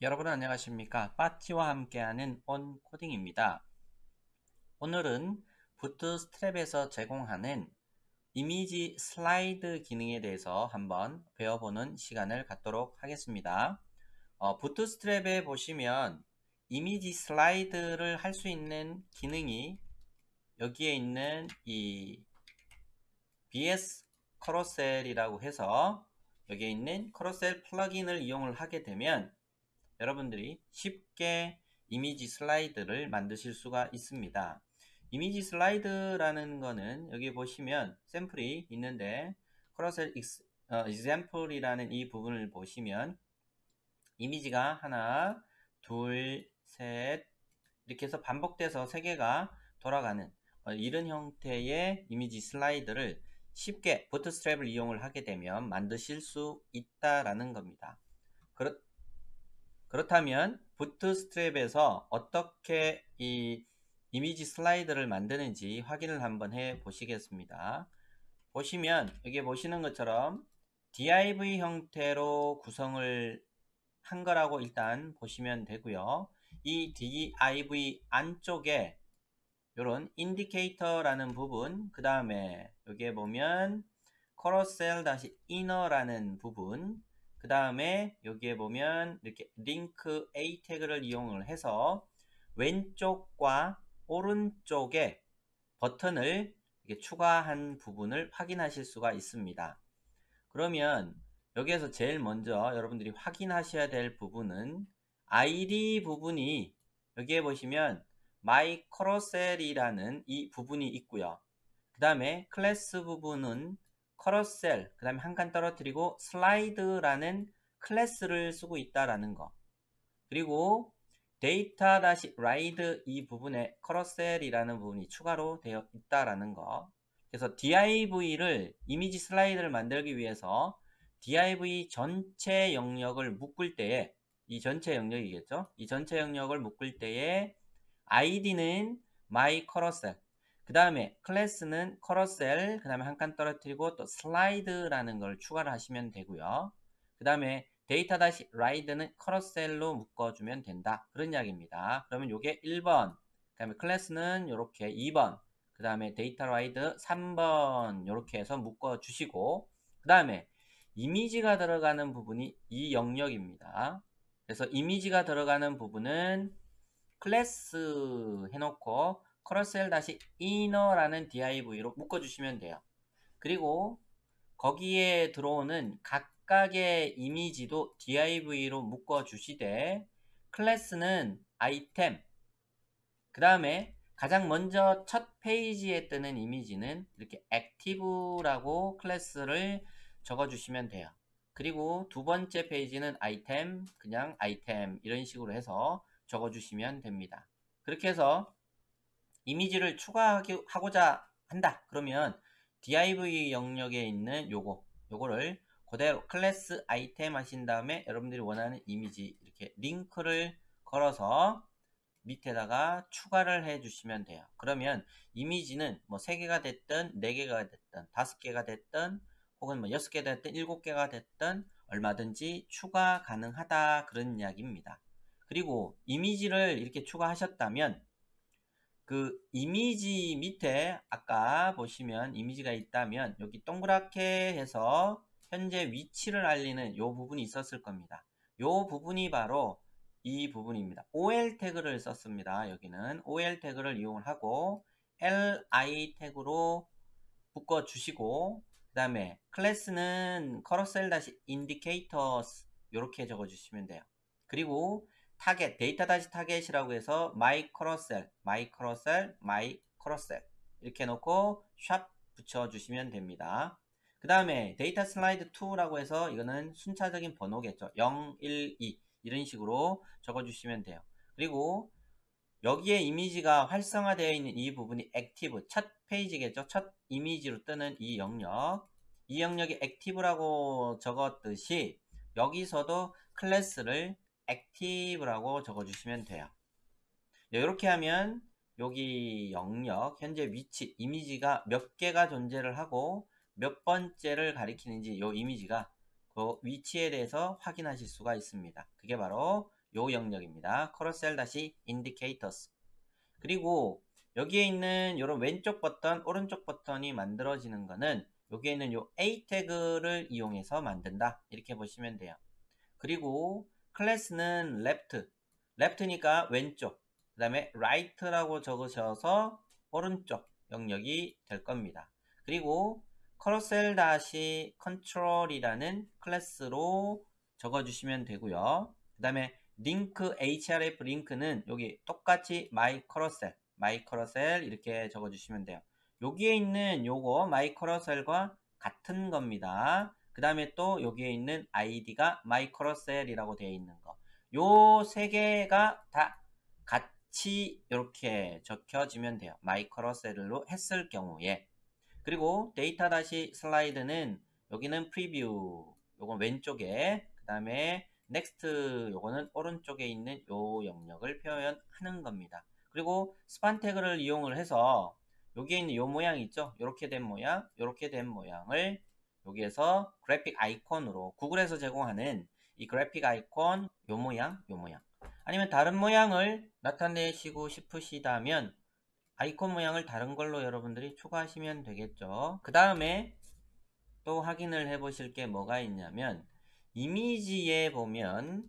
여러분 안녕하십니까? 빠티와 함께하는 온 코딩입니다. 오늘은 부트스트랩에서 제공하는 이미지 슬라이드 기능에 대해서 한번 배워보는 시간을 갖도록 하겠습니다. 부트스트랩에 보시면 이미지 슬라이드를 할 수 있는 기능이 여기에 있는 이 BS 커러셀이라고 해서 여기에 있는 커러셀 플러긴을 이용을 하게 되면 여러분들이 쉽게 이미지 슬라이드를 만드실 수가 있습니다. 이미지 슬라이드라는 거는 여기 보시면 샘플이 있는데 커러셀 example이라는 이 부분을 보시면 이미지가 하나, 둘, 셋 이렇게 해서 반복돼서 세 개가 돌아가는 이런 형태의 이미지 슬라이드를 쉽게 부트스트랩을 이용을 하게 되면 만드실 수 있다라는 겁니다. 그렇다면 부트스트랩에서 어떻게 이 이미지 슬라이드를 만드는지 확인을 한번 해 보시겠습니다. 보시면 여기 보시는 것처럼 div 형태로 구성을 한 거라고 일단 보시면 되고요. 이 div 안쪽에 이런 인디케이터라는 부분, 그 다음에 여기에 보면 carousel-inner라는 부분, 그 다음에 여기에 보면 이렇게 링크 A 태그를 이용을 해서 왼쪽과 오른쪽에 버튼을 이렇게 추가한 부분을 확인하실 수가 있습니다. 그러면 여기에서 제일 먼저 여러분들이 확인하셔야 될 부분은 ID 부분이 여기에 보시면 my carousel이라는 이 부분이 있고요. 그 다음에 클래스 부분은 carousel, 그 다음에 한 칸 떨어뜨리고 슬라이드라는 클래스를 쓰고 있다라는 거. 그리고 data-ride 이 부분에 carousel이라는 부분이 추가로 되어 있다라는 거. 그래서 div를 이미지 슬라이드를 만들기 위해서 div 전체 영역을 묶을 때에 이 전체 영역이겠죠? 이 전체 영역을 묶을 때에 id는 my carousel, 그 다음에 클래스는 carousel, 그 다음에 한 칸 떨어뜨리고 또 슬라이드라는 걸 추가를 하시면 되고요. 그 다음에 data-ride는 carousel로 묶어주면 된다. 그런 이야기입니다. 그러면 요게 1번, 그 다음에 클래스는 요렇게 2번, 그 다음에 data-ride 3번 요렇게 해서 묶어주시고, 그 다음에 이미지가 들어가는 부분이 이 영역입니다. 그래서 이미지가 들어가는 부분은 클래스 해놓고 carousel-inner라는 div로 묶어주시면 돼요. 그리고 거기에 들어오는 각각의 이미지도 div로 묶어주시되 클래스는 item, 그 다음에 가장 먼저 첫 페이지에 뜨는 이미지는 이렇게 active라고 클래스를 적어주시면 돼요. 그리고 두 번째 페이지는 item, 그냥 item 이런 식으로 해서 적어주시면 됩니다. 그렇게 해서 이미지를 추가하고자 한다. 그러면 div 영역에 있는 요거를 그대로 클래스 아이템 하신 다음에 여러분들이 원하는 이미지 이렇게 링크를 걸어서 밑에다가 추가를 해 주시면 돼요. 그러면 이미지는 뭐 3개가 됐든 4개가 됐든 5개가 됐든 혹은 뭐 6개가 됐든 7개가 됐든 얼마든지 추가 가능하다, 그런 이야기입니다. 그리고 이미지를 이렇게 추가하셨다면 그 이미지 밑에 아까 보시면 이미지가 있다면 여기 동그랗게 해서 현재 위치를 알리는 요 부분이 있었을 겁니다. 요 부분이 바로 이 부분입니다. OL 태그를 썼습니다. 여기는 OL 태그를 이용을 하고 li 태그로 묶어 주시고, 그 다음에 클래스는 carousel-indicators 이렇게 적어 주시면 돼요. 그리고 타겟, 데이터-타겟이라고 해서 my carousel, my carousel, my carousel 이렇게 해놓고 샵 붙여주시면 됩니다. 그 다음에 데이터 슬라이드 2라고 해서 이거는 순차적인 번호겠죠. 0, 1, 2 이런 식으로 적어주시면 돼요. 그리고 여기에 이미지가 활성화되어 있는 이 부분이 액티브, 첫 페이지겠죠. 첫 이미지로 뜨는 이 영역, 이 영역이 액티브라고 적었듯이 여기서도 클래스를 액티브라고 적어주시면 돼요. 이렇게 하면 여기 영역, 현재 위치, 이미지가 몇 개가 존재를 하고 몇 번째를 가리키는지 이 이미지가 그 위치에 대해서 확인하실 수가 있습니다. 그게 바로 요 영역입니다. carousel-indicators. 그리고 여기에 있는 요런 왼쪽 버튼, 오른쪽 버튼이 만들어지는 거는 여기에 있는 요 A 태그를 이용해서 만든다. 이렇게 보시면 돼요. 그리고 클래스는 left니까 왼쪽, 그 다음에 right라고 적으셔서 오른쪽 영역이 될 겁니다. 그리고 carousel-control이라는 클래스로 적어주시면 되고요. 그 다음에 링크 href 링크는 여기 똑같이 my carousel 이렇게 적어주시면 돼요. 여기에 있는 요거 my carousel과 같은 겁니다. 그 다음에 또 여기에 있는 id가 my carousel이라고 되어 있는 거. 요 세 개가 다 같이 이렇게 적혀지면 돼요. my carousel로 했을 경우에. 그리고 데이터 다시 슬라이드는 여기는 프리뷰 요건 왼쪽에, 그 다음에 넥스트 요거는 오른쪽에 있는 요 영역을 표현하는 겁니다. 그리고 스판 태그를 이용을 해서 여기에 있는 요 모양 있죠? 요렇게 된 모양, 요렇게 된 모양을 여기에서 그래픽 아이콘으로 구글에서 제공하는 이 그래픽 아이콘 요 모양, 요 모양 아니면 다른 모양을 나타내시고 싶으시다면 아이콘 모양을 다른 걸로 여러분들이 추가하시면 되겠죠. 그 다음에 또 확인을 해 보실 게 뭐가 있냐면 이미지에 보면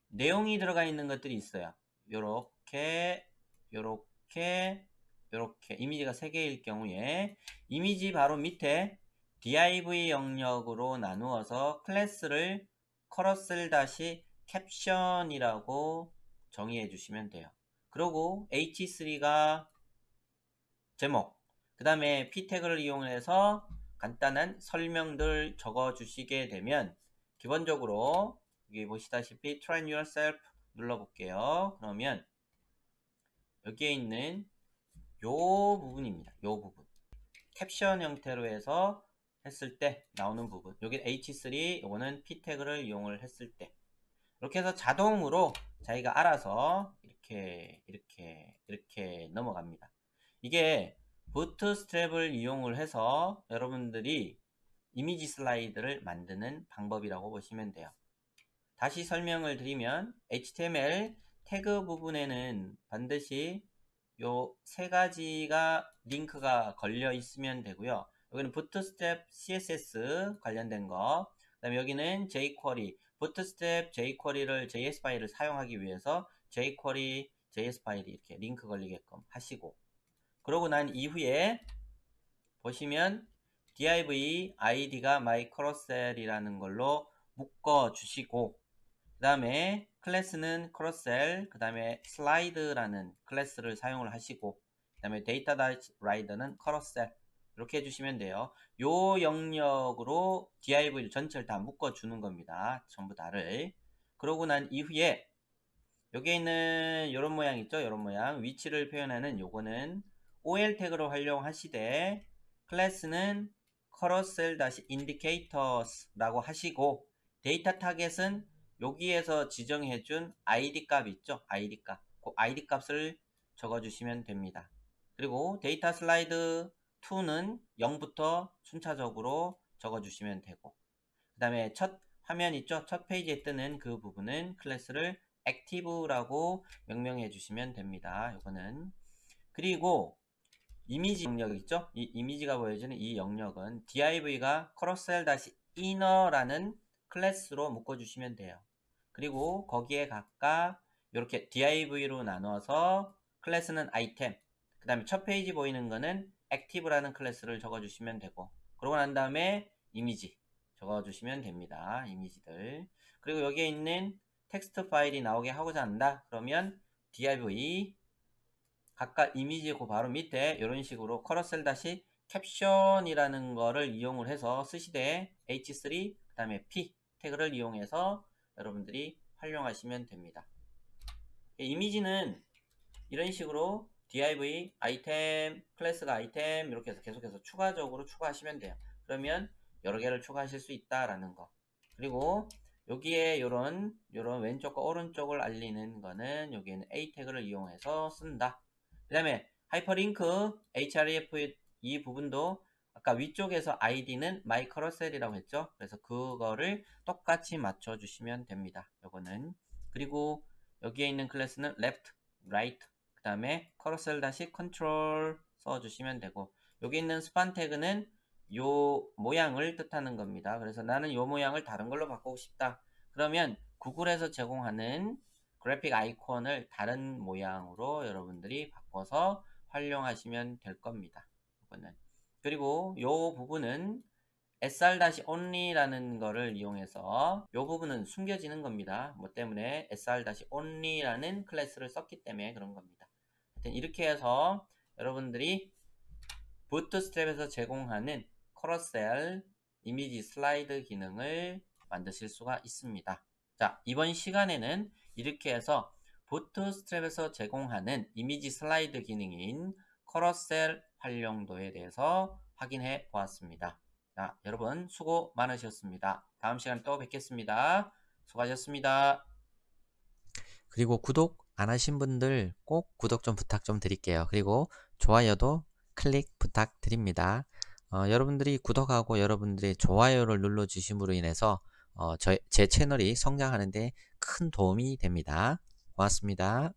내용이 들어가 있는 것들이 있어요. 요렇게 요렇게 요렇게 이미지가 3개일 경우에 이미지 바로 밑에 div 영역으로 나누어서 클래스를 carousel-caption이라고 정의해 주시면 돼요. 그리고 h3가 제목, 그 다음에 p 태그를 이용해서 간단한 설명들 적어 주시게 되면 기본적으로 여기 보시다시피 train yourself 눌러 볼게요. 그러면 여기에 있는 요 부분입니다. 요 부분 캡션 형태로 해서 했을 때 나오는 부분, 여기 h3, 요거는 p 태그를 이용을 했을 때 이렇게 해서 자동으로 자기가 알아서 이렇게 넘어갑니다. 이게 부트스트랩을 이용을 해서 여러분들이 이미지 슬라이드를 만드는 방법이라고 보시면 돼요. 다시 설명을 드리면 HTML 태그 부분에는 반드시 요 3가지가 링크가 걸려 있으면 되고요. 여기는 부트스트랩 CSS 관련된 거, 그 다음에 여기는 jQuery, 부트스트랩 jQuery를 JS 파일을 사용하기 위해서 jQuery JS 파일이 이렇게 링크 걸리게끔 하시고, 그러고 난 이후에 보시면 div id가 mycarousel이라는 걸로 묶어 주시고, 그 다음에 클래스는 carousel, 그 다음에 slide라는 클래스를 사용을 하시고, 그 다음에 data.rider는 carousel 이렇게 해주시면 돼요. 요 영역으로 div 전체를 다 묶어 주는 겁니다. 전부 다를. 그러고 난 이후에 여기에 있는 이런 모양 있죠? 이런 모양 위치를 표현하는 요거는 OL 태그로 활용하시되 클래스는 carousel-indicators 라고 하시고, 데이터 타겟은 여기에서 지정해준 ID 값 있죠? ID 값. 그 ID 값을 적어주시면 됩니다. 그리고 데이터 슬라이드 2는 0부터 순차적으로 적어주시면 되고, 그 다음에 첫 화면 있죠? 첫 페이지에 뜨는 그 부분은 클래스를 active라고 명명해 주시면 됩니다. 이거는. 그리고 이미지 영역 있죠? 이 이미지가 보여지는 이 영역은 div가 carousel-inner라는 클래스로 묶어주시면 돼요. 그리고 거기에 각각 이렇게 div로 나눠서 클래스는 item, 그 다음에 첫 페이지 보이는 거는 active라는 클래스를 적어주시면 되고, 그러고 난 다음에 이미지 적어주시면 됩니다. 이미지들. 그리고 여기에 있는 텍스트 파일이 나오게 하고자 한다. 그러면 div 각각 이미지 그 바로 밑에 이런 식으로 carousel-caption이라는 거를 이용을 해서 쓰시되 h3 그 다음에 p 태그를 이용해서 여러분들이 활용하시면 됩니다. 이미지는 이런 식으로 div 아이템, 클래스가 아이템 이렇게 해서 계속해서 추가적으로 추가하시면 돼요. 그러면 여러 개를 추가하실 수 있다라는 거. 그리고 여기에 요런 왼쪽과 오른쪽을 알리는 거는 여기에는 a 태그를 이용해서 쓴다. 그 다음에 하이퍼링크 href 이 부분도 아까 위쪽에서 id는 mycarousel이라고 했죠. 그래서 그거를 똑같이 맞춰 주시면 됩니다. 요거는 그리고 여기에 있는 클래스는 left, right, 그 다음에 carousel 다시 control 써주시면 되고, 여기 있는 span 태그는 요 모양을 뜻하는 겁니다. 그래서 나는 요 모양을 다른 걸로 바꾸고 싶다. 그러면 구글에서 제공하는 그래픽 아이콘을 다른 모양으로 여러분들이 바꿔서 활용하시면 될 겁니다. 이거는. 그리고 요 부분은 sr-only라는 거를 이용해서 요 부분은 숨겨지는 겁니다. 뭐 때문에 sr-only라는 클래스를 썼기 때문에 그런 겁니다. 하여튼 이렇게 해서 여러분들이 부트스트랩에서 제공하는 커러셀 이미지 슬라이드 기능을 만드실 수가 있습니다. 자, 이번 시간에는 이렇게 해서 부트스트랩에서 제공하는 이미지 슬라이드 기능인 커러셀 활용도에 대해서 확인해 보았습니다. 자, 여러분 수고 많으셨습니다. 다음 시간에 또 뵙겠습니다. 수고하셨습니다. 그리고 구독 안 하신 분들 꼭 구독 좀 부탁 좀 드릴게요. 그리고 좋아요도 클릭 부탁드립니다. 여러분들이 구독하고 여러분들이 좋아요를 눌러 주심으로 인해서 제 채널이 성장하는데 큰 도움이 됩니다. 고맙습니다.